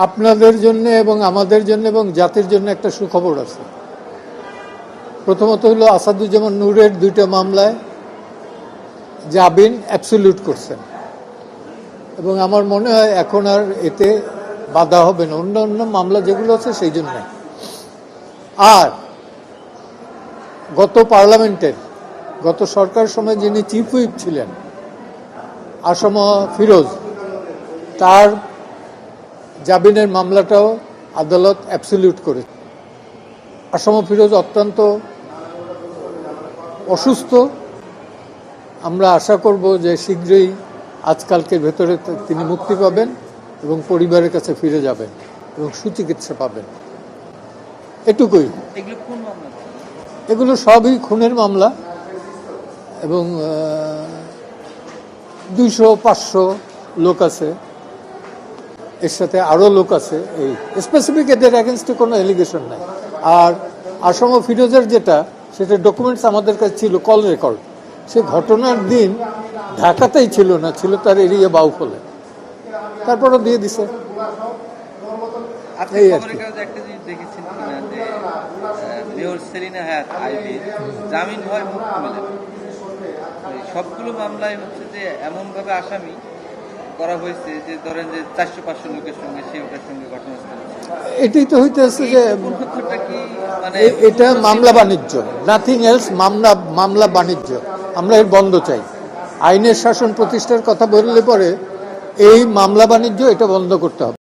আপনাদের জন্য এবং আমাদের জন্য এবং জাতির জন্য একটা সুখবর আছে। প্রথমত হলো আসাদুজ্জামান নূরের 2টা মামলায় জামিন অ্যাবসলিউট করছেন এবং আমার মনে হয় এখন আর এতে বাধা হবে না, অন্য অন্য মামলা যেগুলো আছে সেই জন্য। আর গত পার্লামেন্টের গত সরকার সময় যিনি চিফ হুইপ ছিলেন আসম ফিরোজ, তার জামিনের মামলাটাও আদালত অ্যাবসলিউট করেছে। আসম ফিরোজ অত্যন্ত অসুস্থ, আমরা আশা করব যে শীঘ্রই আজকালকের ভেতরে তিনি মুক্তি পাবেন এবং পরিবারের কাছে ফিরে যাবেন এবং সুচিকিৎসা পাবেন। এটুকুই। এগুলো সবই খুনের মামলা এবং 200-500 লোক আছে, এর সাথে আরও লোক আছে। এই স্পেসিফিক এদের অ্যাগেনস্টে কোনো এলিগেশন নাই। আর আসম ফিরোজের যেটা, সেটা ডকুমেন্টস আমাদের কাছে ছিল, কল রেকর্ড। সে ঘটনার দিন ঢাকাতেই ছিল না, ছিল তার এরিয়া বাউফলে, তারপরও দিয়ে দিছে। এই আর কি। সবগুলো মামলায় হচ্ছে যে এমন ভাবে আসামি করা হয়েছে যে ধরেন যে 400-500 লোকের সঙ্গে ওটার সঙ্গে ঘটনাস্থলে। এটাই তো হইতেছে যে এটা মামলা বাণিজ্য, নাথিং এলস। মামলা বাণিজ্য, আমরা এর বন্ধ চাই। আইনের শাসন প্রতিষ্ঠার কথা বললে পরে এই মামলা বাণিজ্য এটা বন্ধ করতে হবে।